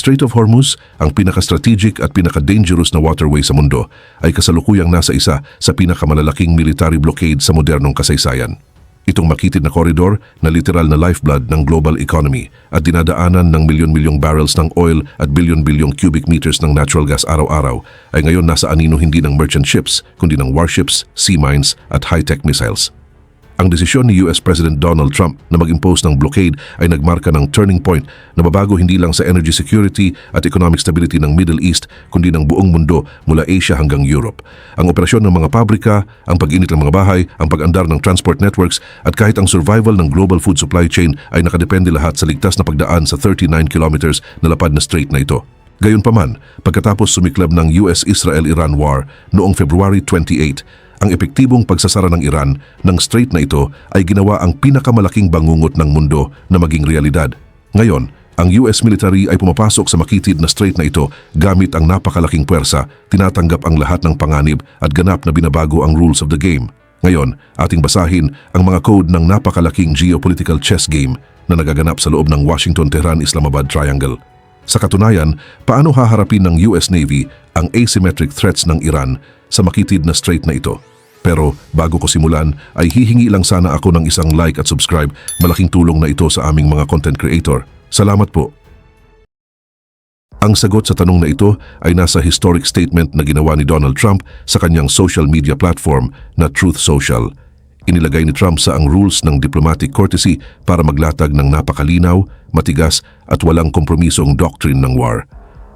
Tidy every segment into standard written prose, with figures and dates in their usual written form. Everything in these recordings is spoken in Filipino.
Strait of Hormuz, ang pinaka-strategic at pinaka-dangerous na waterway sa mundo, ay kasalukuyang nasa isa sa pinakamalalaking military blockade sa modernong kasaysayan. Itong makitid na koridor na literal na lifeblood ng global economy at dinadaanan ng milyon-milyong barrels ng oil at bilyon-bilyong cubic meters ng natural gas araw-araw ay ngayon nasa anino hindi ng merchant ships kundi ng warships, sea mines at high-tech missiles. Ang desisyon ni US President Donald Trump na mag-impose ng blockade ay nagmarka ng turning point na babago hindi lang sa energy security at economic stability ng Middle East kundi ng buong mundo mula Asia hanggang Europe. Ang operasyon ng mga pabrika, ang pag-init ng mga bahay, ang pag-andar ng transport networks at kahit ang survival ng global food supply chain ay nakadepende lahat sa ligtas na pagdaan sa 39 kilometers na lapad na strait na ito. Gayunpaman, pagkatapos sumiklab ng US-Israel-Iran war noong February 28, ang epektibong pagsasara ng Iran ng strait na ito ay ginawa ang pinakamalaking bangungot ng mundo na maging realidad. Ngayon, ang US military ay pumapasok sa makitid na strait na ito gamit ang napakalaking puwersa, tinatanggap ang lahat ng panganib at ganap na binabago ang rules of the game. Ngayon, ating basahin ang mga code ng napakalaking geopolitical chess game na nagaganap sa loob ng Washington-Tehran-Islamabad Triangle. Sa katunayan, paano haharapin ng US Navy ang asymmetric threats ng Iran sa makitid na strait na ito? Pero bago ko simulan ay hihingi lang sana ako ng isang like at subscribe. Malaking tulong na ito sa aming mga content creator. Salamat po. Ang sagot sa tanong na ito ay nasa historic statement na ginawa ni Donald Trump sa kanyang social media platform na Truth Social. Inilagay ni Trump sa ang rules ng diplomatic courtesy para maglatag ng napakalinaw, matigas at walang kompromisong doctrine ng war.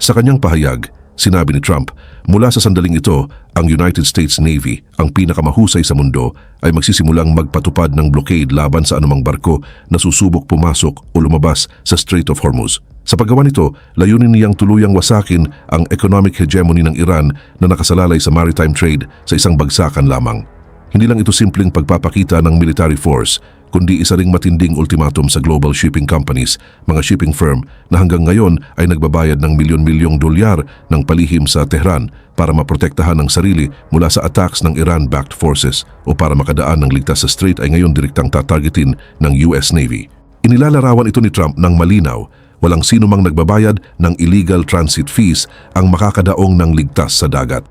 Sa kanyang pahayag, sinabi ni Trump, mula sa sandaling ito, ang United States Navy, ang pinakamahusay sa mundo, ay magsisimulang magpatupad ng blockade laban sa anumang barko na susubok pumasok o lumabas sa Strait of Hormuz. Sa paggawa nito, layunin niyang tuluyang wasakin ang economic hegemony ng Iran na nakasalalay sa maritime trade sa isang bagsakan lamang. Hindi lang ito simpleng pagpapakita ng military force, kundi isa ring matinding ultimatum sa global shipping companies, mga shipping firm na hanggang ngayon ay nagbabayad ng milyon-milyong dolyar ng palihim sa Tehran para maprotektahan ang sarili mula sa attacks ng Iran-backed forces o para makadaan ng ligtas sa strait ay ngayon direktang tatargetin ng US Navy. Inilalarawan ito ni Trump ng malinaw, walang sino mang nagbabayad ng illegal transit fees ang makakadaong ng ligtas sa dagat.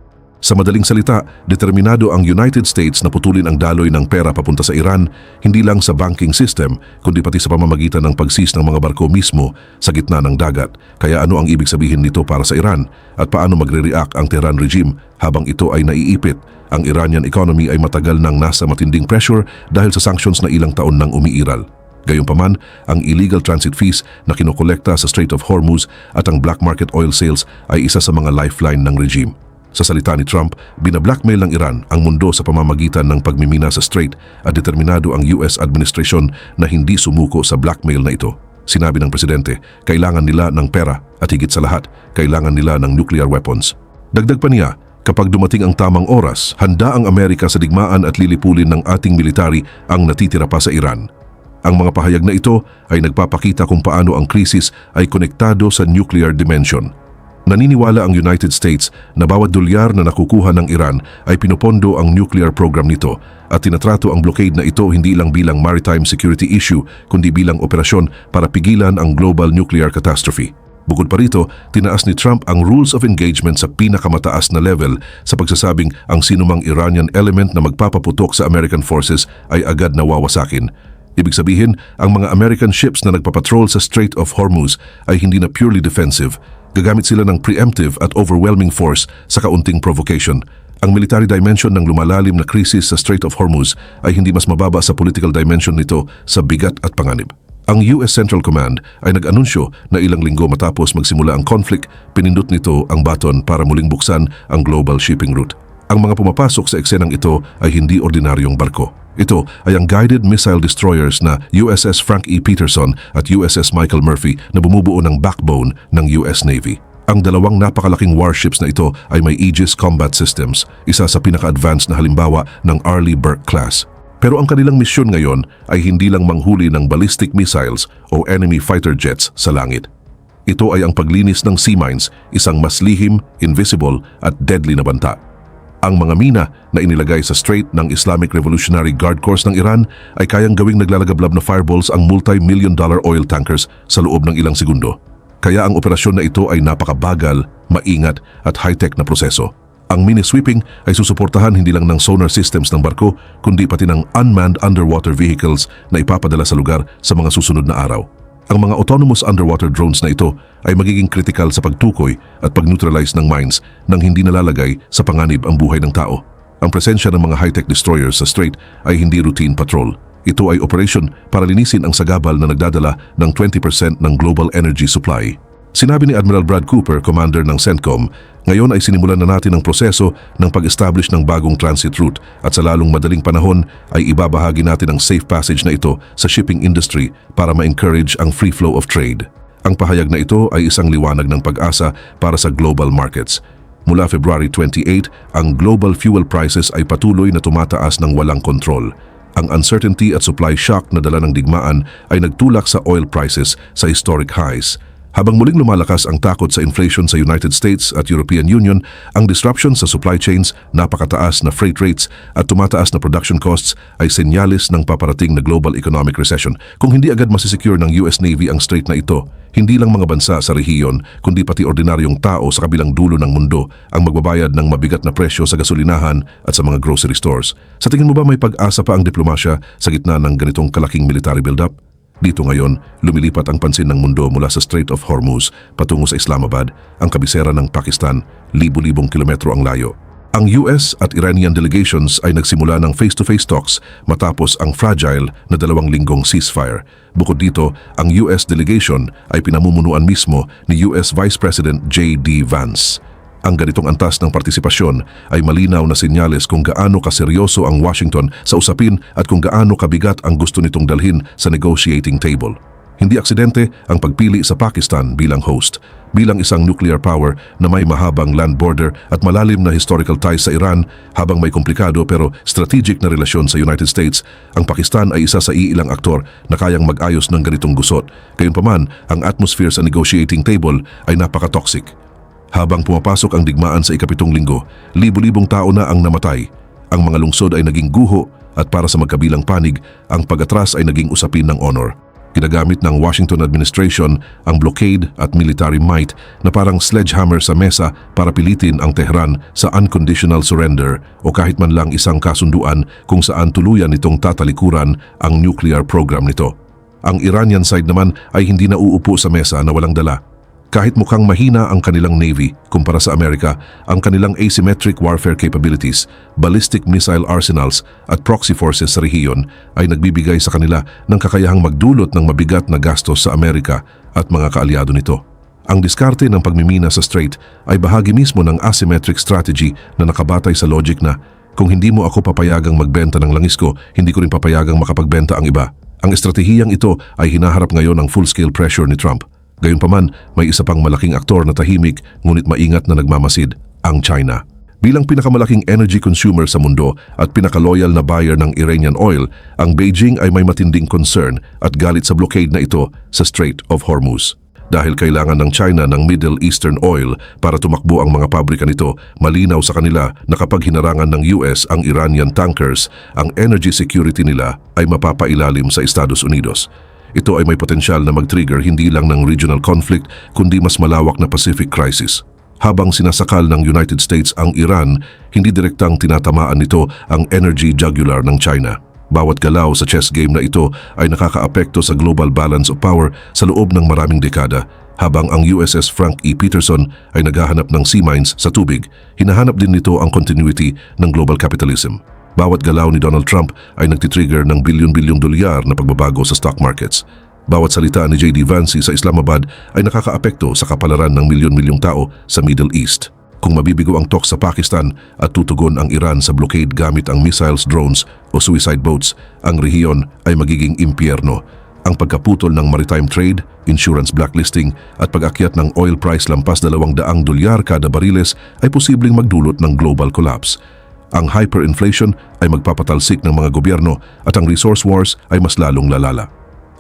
Sa madaling salita, determinado ang United States na putulin ang daloy ng pera papunta sa Iran, hindi lang sa banking system, kundi pati sa pamamagitan ng pag-seize ng mga barko mismo sa gitna ng dagat. Kaya ano ang ibig sabihin nito para sa Iran? At paano magre-react ang Tehran regime habang ito ay naiipit? Ang Iranian economy ay matagal nang nasa matinding pressure dahil sa sanctions na ilang taon nang umiiral. Gayunpaman, ang illegal transit fees na kinokolekta sa Strait of Hormuz at ang black market oil sales ay isa sa mga lifeline ng regime. Sa salita ni Trump, binablackmail ng Iran ang mundo sa pamamagitan ng pagmimina sa strait at determinado ang US administration na hindi sumuko sa blackmail na ito. Sinabi ng presidente, kailangan nila ng pera at higit sa lahat, kailangan nila ng nuclear weapons. Dagdag pa niya, kapag dumating ang tamang oras, handa ang Amerika sa digmaan at lilipulin ng ating military ang natitira pa sa Iran. Ang mga pahayag na ito ay nagpapakita kung paano ang krisis ay konektado sa nuclear dimension. Naniniwala ang United States na bawat dolyar na nakukuha ng Iran ay pinupondo ang nuclear program nito at tinatrato ang blockade na ito hindi lang bilang maritime security issue kundi bilang operasyon para pigilan ang global nuclear catastrophe. Bukod pa rito, tinaas ni Trump ang rules of engagement sa pinakamataas na level sa pagsasabing ang sinumang Iranian element na magpapaputok sa American forces ay agad nawawasakin. Ibig sabihin, ang mga American ships na nagpapatrol sa Strait of Hormuz ay hindi na purely defensive. Gagamit sila ng preemptive at overwhelming force sa kaunting provocation. Ang military dimension ng lumalalim na krisis sa Strait of Hormuz ay hindi mas mababa sa political dimension nito sa bigat at panganib. Ang US Central Command ay nag-anunsyo na ilang linggo matapos magsimula ang conflict, pinindot nito ang baton para muling buksan ang global shipping route. Ang mga pumapasok sa eksenang ito ay hindi ordinaryong barko. Ito ay ang guided missile destroyers na USS Frank E. Peterson at USS Michael Murphy na bumubuo ng backbone ng US Navy. Ang dalawang napakalaking warships na ito ay may Aegis Combat Systems, isa sa pinaka-advanced na halimbawa ng Arleigh Burke class. Pero ang kanilang misyon ngayon ay hindi lang manghuli ng ballistic missiles o enemy fighter jets sa langit. Ito ay ang paglinis ng sea mines, isang mas lihim, invisible at deadly na banta. Ang mga mina na inilagay sa strait ng Islamic Revolutionary Guard Corps ng Iran ay kayang gawing naglalagablab na fireballs ang multi-million-dollar oil tankers sa loob ng ilang segundo. Kaya ang operasyon na ito ay napakabagal, maingat at high-tech na proseso. Ang mini-sweeping ay susuportahan hindi lang ng sonar systems ng barko, kundi pati ng unmanned underwater vehicles na ipapadala sa lugar sa mga susunod na araw. Ang mga autonomous underwater drones na ito ay magiging kritikal sa pagtukoy at pag-neutralize ng mines nang hindi nalalagay sa panganib ang buhay ng tao. Ang presensya ng mga high-tech destroyers sa strait ay hindi routine patrol. Ito ay operation para linisin ang sagabal na nagdadala ng 20% ng global energy supply. Sinabi ni Admiral Brad Cooper, commander ng CENTCOM, ngayon ay sinimulan na natin ang proseso ng pag-establish ng bagong transit route at sa lalong madaling panahon ay ibabahagi natin ang safe passage na ito sa shipping industry para ma-encourage ang free flow of trade. Ang pahayag na ito ay isang liwanag ng pag-asa para sa global markets. Mula February 28, ang global fuel prices ay patuloy na tumataas ng walang kontrol. Ang uncertainty at supply shock na dala ng digmaan ay nagtulak sa oil prices sa historic highs. Habang muling lumalakas ang takot sa inflation sa United States at European Union, ang disruption sa supply chains, napakataas na freight rates at tumataas na production costs ay senyales ng paparating na global economic recession. Kung hindi agad masisecure ng US Navy ang strait na ito, hindi lang mga bansa sa rehiyon, kundi pati ordinaryong tao sa kabilang dulo ng mundo ang magbabayad ng mabigat na presyo sa gasolinahan at sa mga grocery stores. Sa tingin mo ba may pag-asa pa ang diplomasya sa gitna ng ganitong kalaking military build-up? Dito ngayon, lumilipat ang pansin ng mundo mula sa Strait of Hormuz patungo sa Islamabad, ang kabisera ng Pakistan, libu-libong kilometro ang layo. Ang US at Iranian delegations ay nagsimula ng face-to-face talks matapos ang fragile na 2 linggong ceasefire. Bukod dito, ang US delegation ay pinamumunuan mismo ni US Vice President J.D. Vance. Ang ganitong antas ng partisipasyon ay malinaw na senyales kung gaano kaseryoso ang Washington sa usapin at kung gaano kabigat ang gusto nitong dalhin sa negotiating table. Hindi aksidente ang pagpili sa Pakistan bilang host. Bilang isang nuclear power na may mahabang land border at malalim na historical ties sa Iran, habang may komplikado pero strategic na relasyon sa United States, ang Pakistan ay isa sa iilang aktor na kayang mag-ayos ng ganitong gusot. Gayunpaman, ang atmosphere sa negotiating table ay napaka-toxic. Habang pumapasok ang digmaan sa ika-7 linggo, libu-libong tao na ang namatay. Ang mga lungsod ay naging guho at para sa magkabilang panig, ang pag-atras ay naging usapin ng honor. Ginagamit ng Washington administration ang blockade at military might na parang sledgehammer sa mesa para pilitin ang Tehran sa unconditional surrender o kahit man lang isang kasunduan kung saan tuluyan nitong tatalikuran ang nuclear program nito. Ang Iranian side naman ay hindi na uupo sa mesa na walang dala. Kahit mukhang mahina ang kanilang Navy kumpara sa Amerika, ang kanilang asymmetric warfare capabilities, ballistic missile arsenals at proxy forces sa rehiyon ay nagbibigay sa kanila ng kakayahang magdulot ng mabigat na gastos sa Amerika at mga kaalyado nito. Ang diskarte ng pagmimina sa strait ay bahagi mismo ng asymmetric strategy na nakabatay sa logic na kung hindi mo ako papayagang magbenta ng langis ko, hindi ko rin papayagang makapagbenta ang iba. Ang estratehiyang ito ay hinaharap ngayon ng full-scale pressure ni Trump. Gayunpaman, may isa pang malaking aktor na tahimik ngunit maingat na nagmamasid, ang China. Bilang pinakamalaking energy consumer sa mundo at pinakaloyal na buyer ng Iranian oil, ang Beijing ay may matinding concern at galit sa blockade na ito sa Strait of Hormuz. Dahil kailangan ng China ng Middle Eastern oil para tumakbo ang mga pabrika nito, malinaw sa kanila na kapag hinarangan ng US ang Iranian tankers, ang energy security nila ay mapapailalim sa Estados Unidos. Ito ay may potensyal na mag-trigger hindi lang ng regional conflict kundi mas malawak na Pacific crisis. Habang sinasakal ng United States ang Iran, hindi direktang tinatamaan nito ang energy jugular ng China. Bawat galaw sa chess game na ito ay nakakaapekto sa global balance of power sa loob ng maraming dekada. Habang ang USS Frank E. Peterson ay naghahanap ng sea mines sa tubig, hinahanap din nito ang continuity ng global capitalism. Bawat galaw ni Donald Trump ay nagtitrigger ng bilyon-bilyong dolyar na pagbabago sa stock markets. Bawat salita ni J.D. Vance sa Islamabad ay nakakaapekto sa kapalaran ng milyon-milyong tao sa Middle East. Kung mabibigo ang talks sa Pakistan at tutugon ang Iran sa blockade gamit ang missiles, drones o suicide boats, ang rehiyon ay magiging impyerno. Ang pagkaputol ng maritime trade, insurance blacklisting at pag-akyat ng oil price lampas $200 kada bariles ay posibleng magdulot ng global collapse. Ang hyperinflation ay magpapatalsik ng mga gobyerno at ang resource wars ay mas lalong lalala.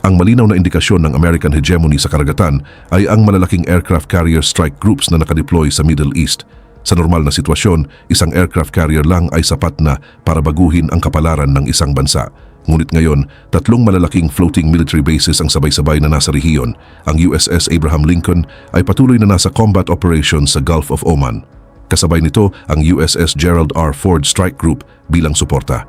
Ang malinaw na indikasyon ng American hegemony sa karagatan ay ang malalaking aircraft carrier strike groups na nakadeploy sa Middle East. Sa normal na sitwasyon, isang aircraft carrier lang ay sapat na para baguhin ang kapalaran ng isang bansa. Ngunit ngayon, 3 malalaking floating military bases ang sabay-sabay na nasa rehiyon. Ang USS Abraham Lincoln ay patuloy na nasa combat operations sa Gulf of Oman. Kasabay nito ang USS Gerald R. Ford Strike Group bilang suporta.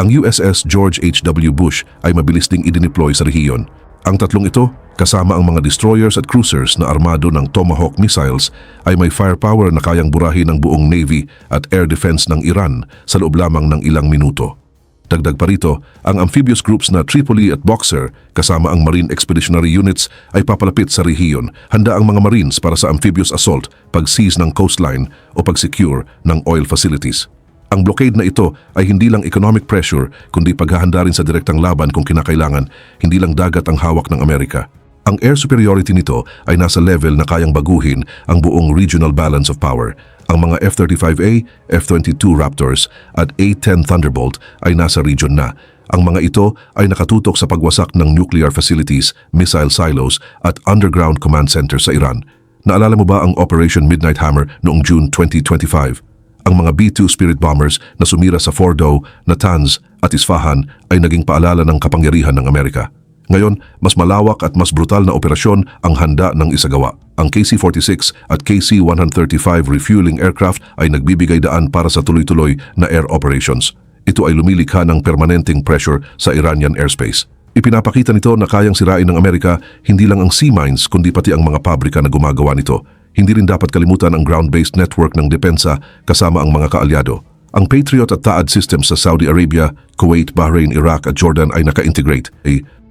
Ang USS George H.W. Bush ay mabilis ding idineploy sa rehiyon. Ang 3 ito, kasama ang mga destroyers at cruisers na armado ng Tomahawk missiles, ay may firepower na kayang burahin ang buong Navy at air defense ng Iran sa loob lamang ng ilang minuto. Dagdag pa rito, ang amphibious groups na Tripoli at Boxer kasama ang Marine Expeditionary Units ay papalapit sa rehiyon. Handa ang mga Marines para sa amphibious assault, pag-seize ng coastline o pag-secure ng oil facilities. Ang blockade na ito ay hindi lang economic pressure kundi paghahanda rin sa direktang laban kung kinakailangan, hindi lang dagat ang hawak ng Amerika. Ang air superiority nito ay nasa level na kayang baguhin ang buong regional balance of power. Ang mga F-35A, F-22 Raptors at A-10 Thunderbolt ay nasa region na. Ang mga ito ay nakatutok sa pagwasak ng nuclear facilities, missile silos at underground command center sa Iran. Naalala mo ba ang Operation Midnight Hammer noong June 2025? Ang mga B-2 Spirit bombers na sumira sa Fordow, Natanz at Isfahan ay naging paalala ng kapangyarihan ng Amerika. Ngayon, mas malawak at mas brutal na operasyon ang handa ng isagawa. Ang KC-46 at KC-135 refueling aircraft ay nagbibigay daan para sa tuloy-tuloy na air operations. Ito ay lumilikha ng permanenteng pressure sa Iranian airspace. Ipinapakita nito na kayang sirain ng Amerika hindi lang ang sea mines kundi pati ang mga pabrika na gumagawa nito. Hindi rin dapat kalimutan ang ground-based network ng depensa kasama ang mga kaalyado. Ang Patriot at THAAD systems sa Saudi Arabia, Kuwait, Bahrain, Iraq at Jordan ay naka-integrate.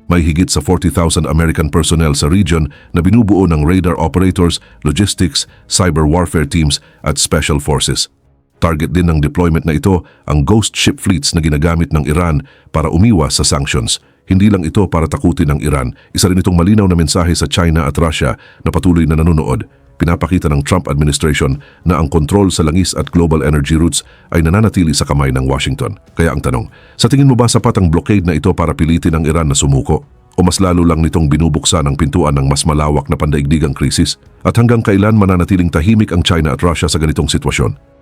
May higit sa 40,000 American personnel sa region na binubuo ng radar operators, logistics, cyber warfare teams at special forces. Target din ng deployment na ito ang ghost ship fleets na ginagamit ng Iran para umiwas sa sanctions. Hindi lang ito para takutin ng Iran, isa rin itong malinaw na mensahe sa China at Russia na patuloy na nanonood. Pinapakita ng Trump administration na ang kontrol sa langis at global energy routes ay nananatili sa kamay ng Washington. Kaya ang tanong, sa tingin mo ba sapat ang blockade na ito para pilitin ang Iran na sumuko? O mas lalo lang nitong binubuksan ang pintuan ng mas malawak na pandaigdigang krisis? At hanggang kailan mananatiling tahimik ang China at Russia sa ganitong sitwasyon?